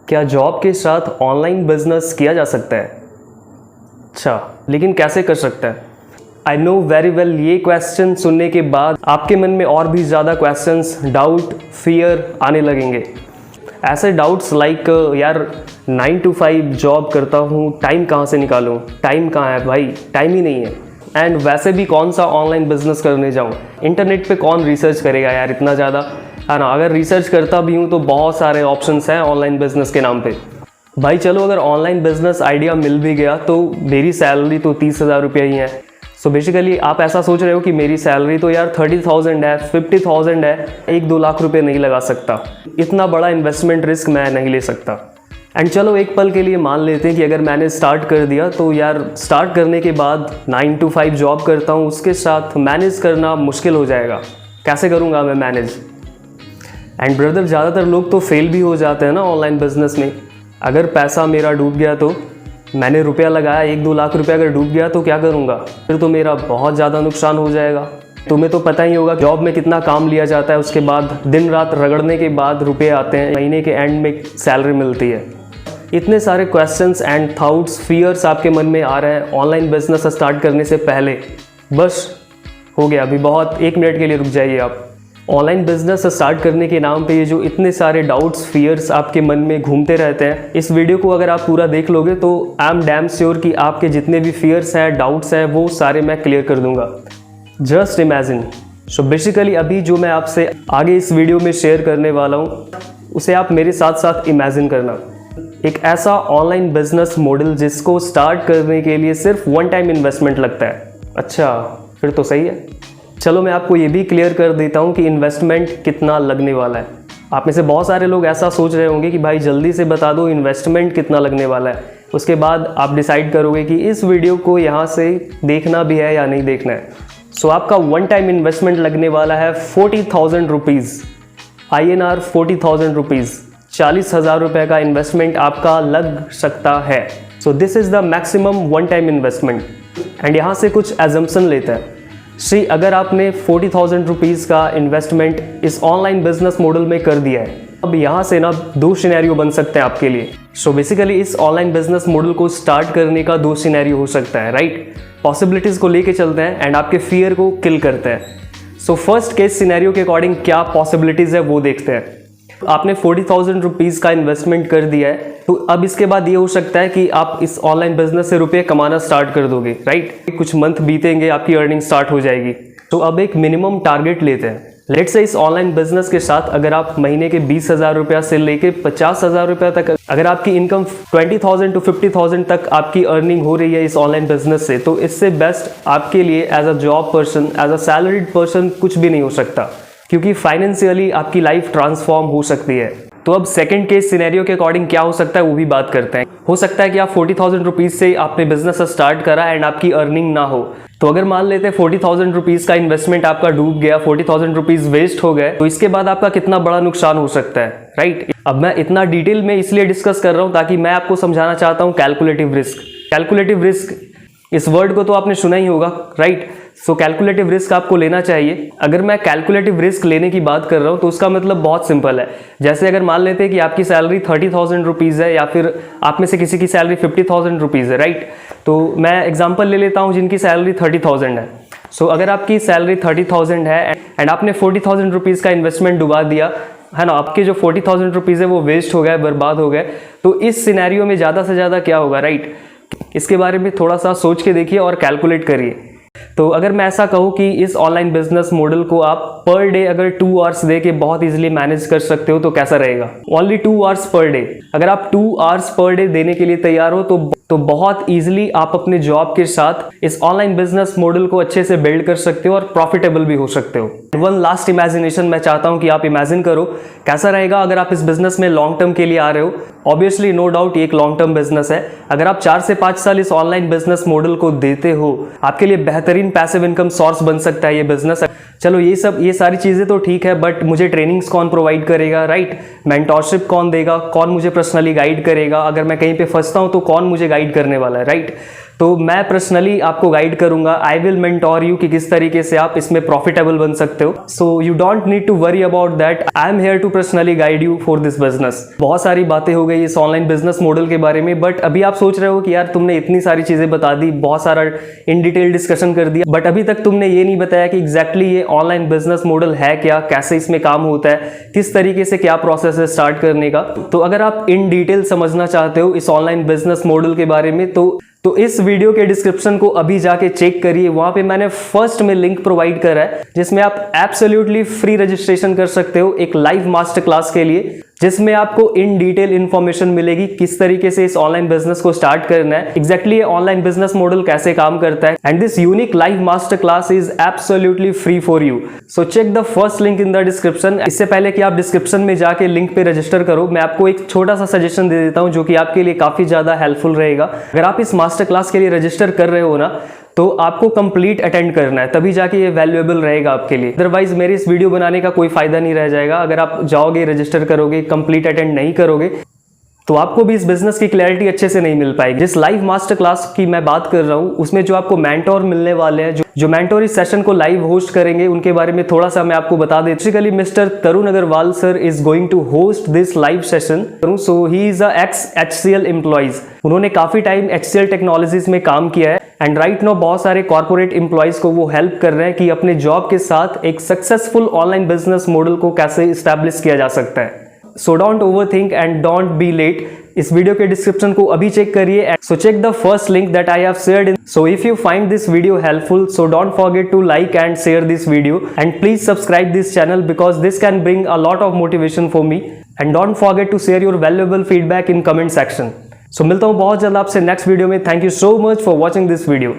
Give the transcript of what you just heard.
क्या जॉब के साथ ऑनलाइन बिजनेस किया जा सकता है? अच्छा, लेकिन कैसे कर सकता है? आई नो वेरी वेल, ये क्वेश्चन सुनने के बाद आपके मन में और भी ज़्यादा क्वेश्चंस, डाउट, फियर आने लगेंगे। ऐसे डाउट्स लाइक यार 9 to 5 जॉब करता हूँ, टाइम कहाँ से निकालूँ? टाइम कहाँ है भाई? टाइम ही नहीं है। एंड वैसे भी कौन सा ऑनलाइन बिजनेस करने जाऊँ? इंटरनेट पे कौन रिसर्च करेगा यार इतना ज़्यादा, है ना? अगर रिसर्च करता भी हूँ तो बहुत सारे ऑप्शंस हैं ऑनलाइन बिजनेस के नाम पे। भाई चलो, अगर ऑनलाइन बिजनेस आइडिया मिल भी गया तो मेरी सैलरी तो 30,000 रुपये ही है। सो बेसिकली आप ऐसा सोच रहे हो कि मेरी सैलरी तो यार 30,000 है, 50,000 है, 1-2 लाख रुपए नहीं लगा सकता। इतना बड़ा इन्वेस्टमेंट रिस्क मैं नहीं ले सकता। एंड चलो एक पल के लिए मान लेते हैं कि अगर मैंने स्टार्ट कर दिया तो यार स्टार्ट करने के बाद 9 to 5 जॉब करता हूँ, उसके साथ मैनेज करना मुश्किल हो जाएगा। कैसे करूँगा मैं मैनेज? एंड ब्रदर, ज़्यादातर लोग तो फेल भी हो जाते हैं ना ऑनलाइन बिजनेस में। अगर पैसा मेरा डूब गया तो, मैंने रुपया लगाया 1-2 लाख रुपया अगर डूब गया तो क्या करूँगा? फिर तो मेरा बहुत ज़्यादा नुकसान हो जाएगा। तुम्हें तो पता ही होगा जॉब में कितना काम लिया जाता है, उसके बाद दिन रात रगड़ने के बाद रुपये आते हैं, महीने के एंड में सैलरी मिलती है। इतने सारे क्वेश्चंस एंड थाउट्स, फियर्स आपके मन में आ रहे हैं ऑनलाइन बिजनेस स्टार्ट करने से पहले। बस हो गया, अभी बहुत 1 मिनट के लिए रुक जाइए आप। ऑनलाइन बिजनेस स्टार्ट करने के नाम पे ये जो इतने सारे डाउट्स, फियर्स आपके मन में घूमते रहते हैं, इस वीडियो को अगर आप पूरा देख लोगे तो आई एम डैम श्योर कि आपके जितने भी फियर्स हैं, डाउट्स हैं, वो सारे मैं क्लियर कर दूंगा। Just imagine. सो बेसिकली अभी जो मैं आपसे आगे इस वीडियो में शेयर करने वाला हूँ, उसे आप मेरे साथ साथ इमेजिन करना। एक ऐसा ऑनलाइन बिजनेस मॉडल जिसको स्टार्ट करने के लिए सिर्फ 1 टाइम इन्वेस्टमेंट लगता है। अच्छा, फिर तो सही है। चलो मैं आपको ये भी क्लियर कर देता हूँ कि इन्वेस्टमेंट कितना लगने वाला है। आप में से बहुत सारे लोग ऐसा सोच रहे होंगे कि भाई जल्दी से बता दो इन्वेस्टमेंट कितना लगने वाला है, उसके बाद आप डिसाइड करोगे कि इस वीडियो को यहाँ से देखना भी है या नहीं देखना है। सो आपका 1 टाइम इन्वेस्टमेंट लगने वाला है 40,000 रुपीज़, INR 40,000 रुपीज़। 40,000 रुपये का इन्वेस्टमेंट आपका लग सकता है। So this is the maximum 1 time investment. And यहाँ से कुछ एजम्पशन लेते हैं। अगर आपने 40,000 रुपीज़ का इन्वेस्टमेंट इस ऑनलाइन बिजनेस मॉडल में कर दिया है, अब यहाँ से ना 2 सिनेरियो बन सकते हैं आपके लिए। सो बेसिकली इस ऑनलाइन बिजनेस मॉडल को स्टार्ट करने का 2 सिनेरियो हो सकता है, राइट? पॉसिबिलिटीज़ को लेके चलते हैं एंड आपके फियर को किल करते हैं। सो फर्स्ट केस सिनेरियो के अकॉर्डिंग क्या पॉसिबिलिटीज़ है वो देखते हैं। आपने 40,000 रुपीज़ का इन्वेस्टमेंट कर दिया है, तो अब इसके बाद ये हो सकता है कि आप इस ऑनलाइन बिजनेस से रुपये कमाना स्टार्ट कर दोगे, राइट? कुछ मंथ बीतेंगे, आपकी अर्निंग स्टार्ट हो जाएगी। तो अब एक मिनिमम टारगेट लेते हैं। लेट्स से इस ऑनलाइन बिजनेस के साथ अगर आप महीने के 20,000 रुपया से लेके 50,000 रुपया तक अगर आपकी इनकम 20,000 to 50,000 तक आपकी अर्निंग हो रही है इस ऑनलाइन बिजनेस से, तो इससे बेस्ट आपके लिए as a job person, as a salaried person कुछ भी नहीं हो सकता, क्योंकि फाइनेंशियली आपकी लाइफ ट्रांसफॉर्म हो सकती है। तो अब सेकंड केस सिनेरियो के अकॉर्डिंग क्या हो सकता है वो भी बात करते हैं। हो सकता है कि आप 40,000 रुपीज़ से आपने बिजनेस स्टार्ट करा एंड आपकी अर्निंग ना हो। तो अगर मान लेते हैं 40,000 रुपीज़ का इन्वेस्टमेंट आपका डूब गया, 40,000 रुपीज़ वेस्ट हो गए, तो इसके बाद आपका कितना बड़ा नुकसान हो सकता है, राइट? अब मैं इतना डिटेल में इसलिए डिस्कस कर रहा हूँ ताकि मैं आपको समझाना चाहता हूँ कैलकुलेटिव रिस्क। कैलकुलेटिव रिस्क, इस वर्ड को तो आपने सुना ही होगा, राइट? सो कैलकुलेटिव रिस्क आपको लेना चाहिए। अगर मैं कैलकुलेटिव रिस्क लेने की बात कर रहा हूँ तो उसका मतलब बहुत सिंपल है। जैसे अगर मान लेते हैं कि आपकी सैलरी 30,000 रुपीज़ है, या फिर आप में से किसी की सैलरी 50,000 रुपीज़ है, राइट? तो मैं एग्जांपल ले लेता हूँ जिनकी सैलरी 30,000 है। सो अगर आपकी सैलरी 30,000 है एंड आपने 40,000 रुपीज़ का इन्वेस्टमेंट डुबा दिया, है ना, आपके जो 40,000 रुपीज़ है वो वेस्ट हो गए, बर्बाद हो गए, तो इस सिनेरियो में ज़्यादा से ज़्यादा क्या होगा, राइट? इसके बारे में थोड़ा सा सोच के देखिए और कैलकुलेट करिए। तो अगर मैं ऐसा कहूँ कि इस ऑनलाइन बिजनेस मॉडल को आप पर डे अगर 2 आवर्स दे के बहुत इजीली मैनेज कर सकते हो तो कैसा रहेगा? Only 2 hours per day. अगर आप 2 आवर्स पर डे देने के लिए तैयार हो तो बहुत इजीली आप अपने जॉब के साथ इस ऑनलाइन बिजनेस मॉडल को अच्छे से बिल्ड कर सकते हो और प्रॉफिटेबल भी हो सकते हो। वन लास्ट इमेजिनेशन मैं चाहता हूं कि आप इमेजिन करो कैसा रहेगा अगर आप इस बिजनेस में लॉन्ग टर्म के लिए आ रहे हो। ऑब्वियसली नो डाउट ये एक लॉन्ग टर्म बिजनेस है। अगर आप 4 से 5 साल इस ऑनलाइन बिजनेस मॉडल को देते हो, आपके लिए बेहतरीन पैसिव इनकम सोर्स बन सकता है ये बिजनेस। चलो ये सारी चीजें तो ठीक है, बट मुझे ट्रेनिंग्स कौन प्रोवाइड करेगा, राइट? मेंटोरशिप कौन देगा, कौन मुझे पर्सनली गाइड करेगा, अगर मैं कहीं पे फंसता हूं तो कौन मुझे गाइड करने वाला है, राइट? तो मैं पर्सनली आपको गाइड करूंगा, आई विल मेंटोर यू कि किस तरीके से आप इसमें प्रॉफिटेबल बन सकते हो। So you don't need to worry about that, I am here to personally guide you for this business. बहुत सारी बातें हो गई इस ऑनलाइन बिजनेस मॉडल के बारे में, बट अभी आप सोच रहे हो कि यार तुमने इतनी सारी चीजें बता दी, बहुत सारा इन डिटेल डिस्कशन कर दिया, बट अभी तक तुमने ये नहीं बताया कि एग्जैक्टली ये ऑनलाइन बिजनेस मॉडल है क्या, कैसे इसमें काम होता है, किस तरीके से क्या प्रोसेस है स्टार्ट करने का। तो अगर आप इन डिटेल समझना चाहते हो इस ऑनलाइन बिजनेस मॉडल के बारे में तो इस वीडियो के डिस्क्रिप्शन को अभी जाके चेक करिए। वहां पे मैंने फर्स्ट में लिंक प्रोवाइड करा है जिसमें आप एब्सोल्युटली फ्री रजिस्ट्रेशन कर सकते हो एक लाइव मास्टर क्लास के लिए, जिसमें आपको इन डिटेल इंफॉर्मेशन मिलेगी किस तरीके से इस ऑनलाइन बिजनेस को स्टार्ट करना है, एग्जैक्टली ये ऑनलाइन बिजनेस मॉडल कैसे काम करता है। And this unique live master class is absolutely free for you. So check the first link in the description. इससे पहले कि आप डिस्क्रिप्शन में जाके लिंक पे रजिस्टर करो, मैं आपको एक छोटा सा सजेशन दे देता हूं जो कि आपके लिए काफी ज्यादा हेल्पफुल रहेगा। अगर आप इस मास्टर क्लास के लिए रजिस्टर कर रहे हो ना, तो आपको कंप्लीट अटेंड करना है, तभी जाके ये वैल्यूएबल रहेगा आपके लिए। अदरवाइज मेरे इस वीडियो बनाने का कोई फायदा नहीं रह जाएगा। अगर आप जाओगे, रजिस्टर करोगे, कंप्लीट अटेंड नहीं करोगे, तो आपको भी इस बिजनेस की क्लैरिटी अच्छे से नहीं मिल पाएगी। जिस लाइव मास्टर क्लास की मैं बात कर रहा हूं, उसमें जो आपको मेंटोर मिलने वाले हैं, जो मेंटोर इस सेशन को लाइव होस्ट करेंगे, उनके बारे में थोड़ा सा मैं आपको बता दें। Basically mister Tarun Agarwal sir is going to host this live session. So he is a ex HCL employees. उन्होंने काफी टाइम HCL टेक्नोलॉजीज में काम किया है एंड राइट नाउ बहुत सारे कॉर्पोरेट एम्प्लॉइज को वो हेल्प कर रहे हैं कि अपने जॉब के साथ एक सक्सेसफुल ऑनलाइन बिजनेस मॉडल को कैसे इस्टेब्लिश किया जा सकता है। So don't overthink and don't be late. इस वीडियो के डिस्क्रिप्शन को अभी चेक करिए। So check the first link that I have shared in. So if you find this video helpful, so don't forget to like and share this video and please subscribe this channel because this can bring a lot of motivation for me. And don't forget to share your valuable feedback in comment section. सो मिलता हूं बहुत जल्द आपसे next video में। Thank you so much for watching this video.